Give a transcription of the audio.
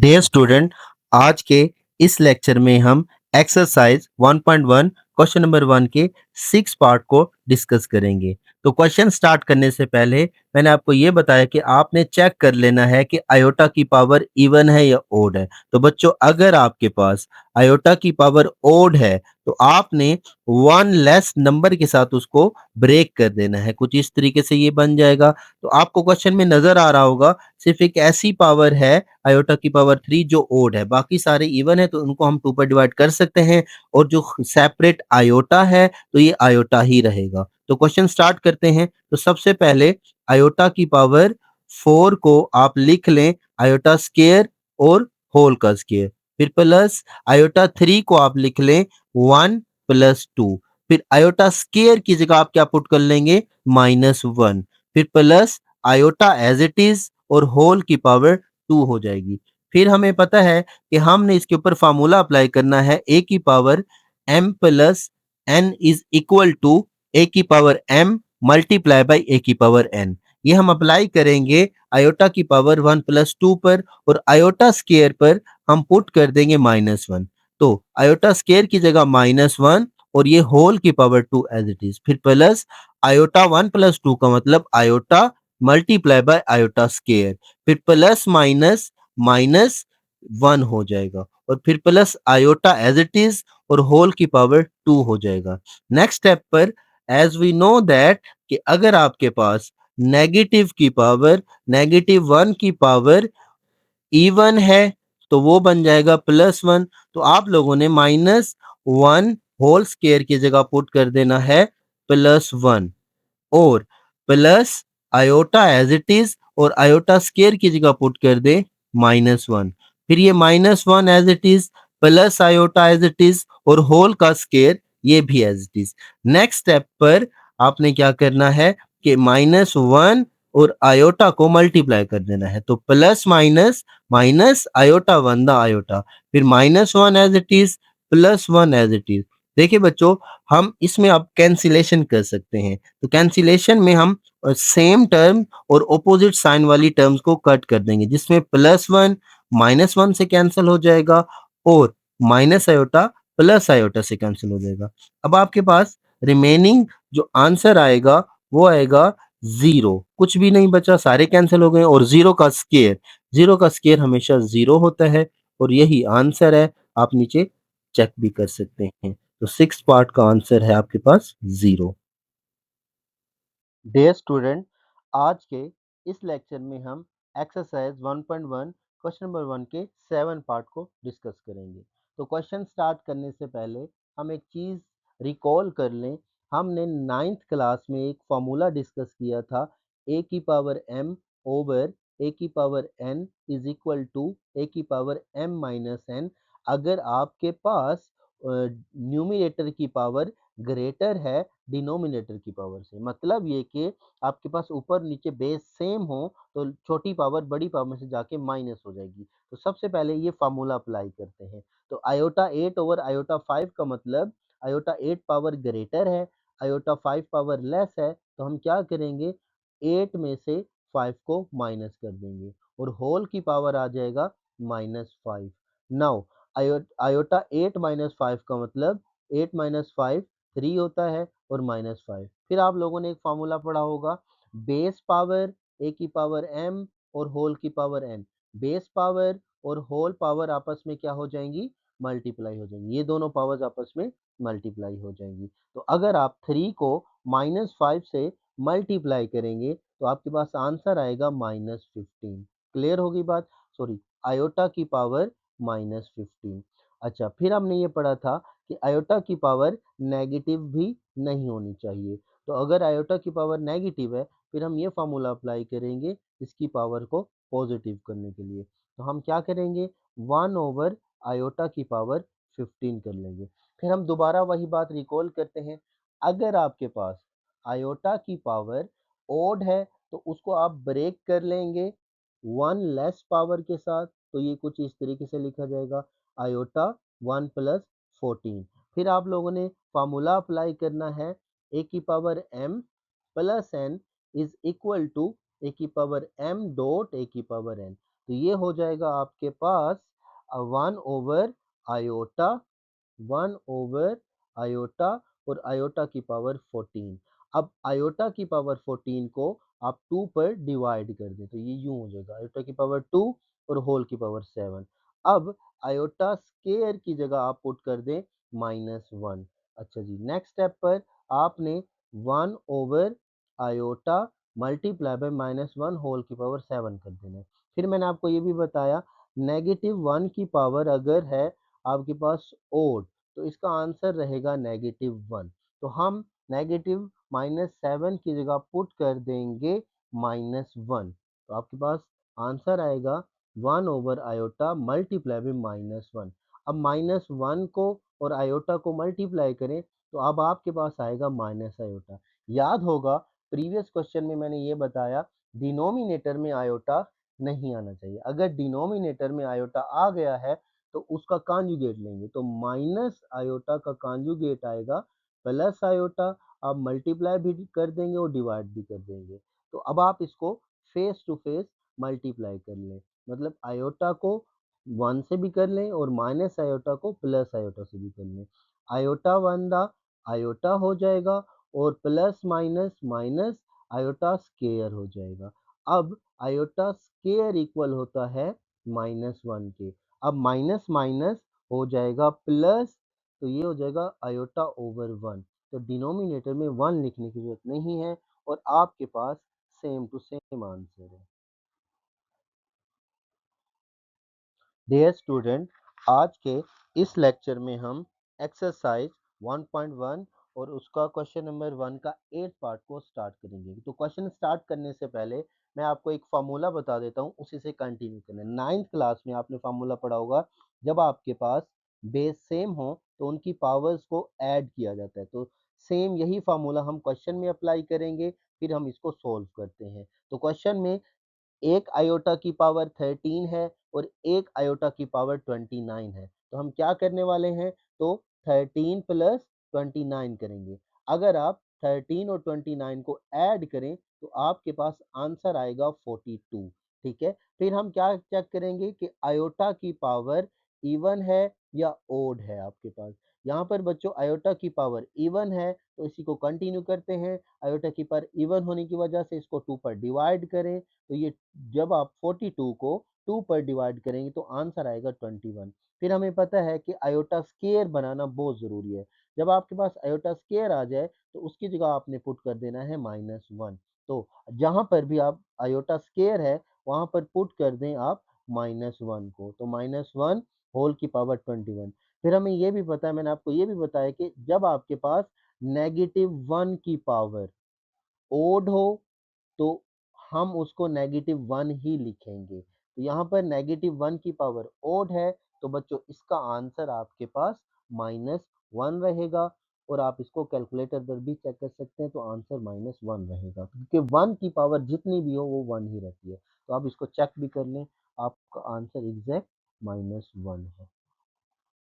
Dear student, आज के इस लेक्चर में हम एक्सरसाइज 1.1 क्वेश्चन नंबर 1 के 6 पार्ट को डिस्कस करेंगे। तो क्वेश्चन स्टार्ट करने से पहले मैंने आपको ये बताया कि आपने चेक कर लेना है कि आयोटा की पावर इवन है या ओड है। तो बच्चों, अगर आपके पास आयोटा की पावर ओड है तो आपने वन लेस नंबर के साथ उसको ब्रेक कर देना है। कुछ इस तरीके से ये बन जाएगा। तो आपको क्वेश्चन में नजर आ रहा होगा, सिर्फ एक ऐसी पावर है आयोटा की पावर 3 जो ओड है, बाकी सारे इवन है तो उनको हम 2 पर डिवाइड कर सकते हैं। और जो सेपरेट आयोटा है तो ये आयोटा ही रहेगा। तो क्वेश्चन स्टार्ट करते हैं। तो सबसे पहले आयोटा की पावर 4 को आप लिख लें आयोटा स्क्वायर और होल का स्क्वायर। फिर प्लस आयोटा 3 को आप लिख लें 1 प्लस 2। फिर आयोटा स्क्वायर की जगह आप क्या पुट कर लेंगे, -1। फिर plus iota as it is और होल की पावर 2 हो जाएगी। फिर हमें पता है कि हमने इसके ऊपर फार्मूला अप्लाई करना है, ए की power m plus n is equal to a की power m multiply by a की पावर n। ये हम अप्लाई करेंगे आयोटा की पावर 1 प्लस 2 पर, और आयोटा स्क्वायर पर हम पुट कर देंगे -1। तो आयोटा स्क्वायर की जगह -1 और ये होल की पावर 2 एज इट इज। फिर प्लस आयोटा 1 प्लस 2 का मतलब iota multiply by iota square. फिर प्लस माइनस माइनस 1 हो जाएगा, और फिर plus iota as it is और होल की पावर 2 हो जाएगा। नेक्स्ट स्टेप पर एज वी नो दैट कि अगर आपके पास नेगेटिव की पावर -1 की पावर इवन है तो वो बन जाएगा +1। तो आप लोगों ने -1 होल स्क्वायर की जगह पुट कर देना है +1, और plus iota as it is और आयोटा स्क्वायर की जगह पुट कर दे -1। फिर ये -1 as it is plus iota as it is और होल का स्क्वायर ये भी as it is. Next step पर आपने क्या करना है कि -1 और आयोटा को मल्टीप्लाई कर देना है। तो plus minus minus iota 1 the iota, फिर -1 as it is +1 as it is. देखिए बच्चों, हम इसमें अब कैंसिलेशन कर सकते हैं। तो कैंसिलेशन में हम सेम टर्म और ऑपोजिट साइन वाली टर्म्स को कट कर देंगे, जिसमें +1 -1 से कैंसिल हो जाएगा और माइनस आयोटा प्लस आयोटा से कैंसिल हो जाएगा। अब आपके पास रिमेनिंग जो आंसर आएगा वो आएगा 0। कुछ भी नहीं बचा, सारे कैंसिल हो गए। और 0 का स्क्वायर हमेशा 0 होता है, और यही आंसर है। आप नीचे चेक भी कर सकते हैं। तो 6 पार्ट का आंसर है आपके पास 0। डियर स्टूडेंट, आज के इस लेक्चर में हम एक्सरसाइज 1.1 क्वेश्चन नंबर 1 के 7 पार्ट को डिस्कस करेंगे। तो क्वेश्चन स्टार्ट करने से पहले हम एक चीज़ रिकॉल कर लें। हमने 9th क्लास में एक फार्मूला डिस्कस किया था, ए की पावर m ओवर ए की power n is equal to a की पावर m माइनस n। अगर आपके पास न्यूमिनेटर की पावर ग्रेटर है डिनोमिनेटर की पावर से, मतलब ये कि आपके पास ऊपर नीचे बेस सेम हो तो छोटी पावर बड़ी पावर में से जाके माइनस हो जाएगी। तो सबसे पहले ये फार्मूला अप्लाई करते हैं। तो आयोटा 8 ओवर आयोटा 5 का मतलब आयोटा 8 पावर ग्रेटर है, आयोटा 5 पावर लेस है। तो हम क्या करेंगे, 8 में से 5 को माइनस कर देंगे और होल की पावर आ जाएगा -5। नाउ आयोटा 8 माइनस 5 का मतलब 8 माइनस 5 3 होता है और -5। फिर आप लोगों ने एक फार्मूला पढ़ा होगा, बेस पावर ए की पावर m और होल की पावर n। बेस पावर और होल पावर आपस में क्या हो जाएंगी, मल्टीप्लाई हो जाएंगी। ये दोनों पावर्स आपस में मल्टीप्लाई हो जाएंगी। तो अगर आप 3 को -5 से मल्टीप्लाई करेंगे तो आपके पास आंसर आएगा -15। क्लियर होगी बात? सॉरी, आयोटा की पावर -15। अच्छा, फिर हमने ये पढ़ा था कि आयोटा की पावर नेगेटिव भी नहीं होनी चाहिए। तो अगर आयोटा की पावर नेगेटिव है फिर हम ये फार्मूला अप्लाई करेंगे इसकी पावर को पॉजिटिव करने के लिए। तो हम क्या करेंगे, 1 ओवर आयोटा की पावर 15 कर लेंगे। फिर हम दोबारा वही बात रिकॉल करते हैं। अगर आपके पास आयोटा की पावर ओड है तो उसको आप ब्रेक कर लेंगे 1 लेस पावर के साथ। तो ये कुछ इस तरीके से लिखा जाएगा, आयोटा 1 प्लस 14। फिर आप लोगों ने फार्मूला अप्लाई करना है, ए की power m plus n is equal to a की पावर m डॉट ए की पावर n। तो ये हो जाएगा आपके पास 1 ओवर आयोटा 1 ओवर आयोटा और आयोटा की पावर 14। अब आयोटा की पावर 14 को आप 2 पर डिवाइड कर दें तो ये यूं हो जाएगा आयोटा की पावर 2 और होल की पावर 7। अब आयोटा स्केयर की जगह आप पुट कर दें -1। अच्छा जी, नेक्स्ट स्टेप पर आपने 1 over iota multiply by -1 whole की पावर 7 कर देना है। फिर मैंने आपको ये भी बताया -1 की पावर अगर है आपके पास ओड तो इसका आंसर रहेगा -1। तो हम नेगेटिव -7 की जगह पुट कर देंगे -1। तो आपके पास आंसर आएगा 1 ओवर आयोटा मल्टीप्लाई बाय -1। अब -1 को और आयोटा को मल्टीप्लाई करें तो अब आपके पास आएगा माइनस आयोटा। याद होगा प्रीवियस क्वेश्चन में मैंने ये बताया डिनोमिनेटर में आयोटा नहीं आना चाहिए। अगर डिनोमिनेटर में आयोटा आ गया है तो उसका कॉन्जुगेट लेंगे तो माइनस आयोटा का कॉन्जुगेट आएगा प्लस आयोटा। आप मल्टीप्लाई भी कर देंगे और डिवाइड भी कर देंगे। तो अब आप इसको फेस टू फेस मल्टीप्लाई कर लें, मतलब आयोटा को 1 से भी कर लें और माइनस आयोटा को प्लस आयोटा से भी कर लें। आयोटा 1 दा आयोटा हो जाएगा और plus minus minus iota square हो जाएगा। अब आयोटा स्केयर इक्वल होता है -1 के। अब माइनस माइनस हो जाएगा प्लस, तो ये हो जाएगा आयोटा ओवर 1। तो डिनोमिनेटर में 1 लिखने की जरूरत नहीं है और आपके पास सेम टू सेम आंसर है। डियर स्टूडेंट, आज के इस लेक्चर में हम एक्सरसाइज 1.1 और उसका क्वेश्चन नंबर 1 का 8 पार्ट को स्टार्ट करेंगे। तो क्वेश्चन स्टार्ट करने से पहले मैं आपको एक फार्मूला बता देता हूँ, उसी से कंटिन्यू करना है। 9th क्लास में आपने फार्मूला पढ़ा होगा, जब आपके पास बेस सेम हो तो उनकी पावर्स को ऐड किया जाता है। तो सेम यही फार्मूला हम क्वेश्चन में अप्लाई करेंगे, फिर हम इसको सोल्व करते हैं। तो क्वेश्चन में एक आयोटा की पावर 13 है और एक आयोटा की पावर 29 है। तो हम क्या करने वाले हैं, तो 13 प्लस 29 करेंगे। अगर आप 13 और 29 को ऐड करें तो आपके पास आंसर आएगा 42। ठीक है, फिर हम क्या चेक करेंगे कि आयोटा की पावर इवन है या ओड है आपके पास। यहाँ पर बच्चों आयोटा की पावर इवन है तो इसी को कंटिन्यू करते हैं। आयोटा की पावर इवन होने की वजह से इसको 2 पर डिवाइड करें तो ये जब आप 42 को 2 पर डिवाइड करेंगे तो आंसर आएगा 21। फिर हमें पता है कि आयोटा स्केयर बनाना बहुत ज़रूरी है। जब आपके पास आयोटा स्केयर आ जाए तो उसकी जगह आपने पुट कर देना है -1। तो जहाँ पर भी आप आयोटा स्केयर है वहाँ पर पुट कर दें आप -1 को। तो -1 होल की पावर 21। फिर हमें ये भी पता है, मैंने आपको ये भी बताया कि जब आपके पास -1 की पावर ओड हो तो हम उसको -1 ही लिखेंगे। तो यहाँ पर -1 की पावर ओड है तो बच्चों इसका आंसर आपके पास -1 रहेगा और आप इसको कैलकुलेटर पर भी चेक कर सकते हैं तो आंसर -1 रहेगा, क्योंकि 1 की पावर जितनी भी हो वो 1 ही रहती है। तो आप इसको चेक भी कर लें, आपका आंसर एग्जैक्ट -1 है।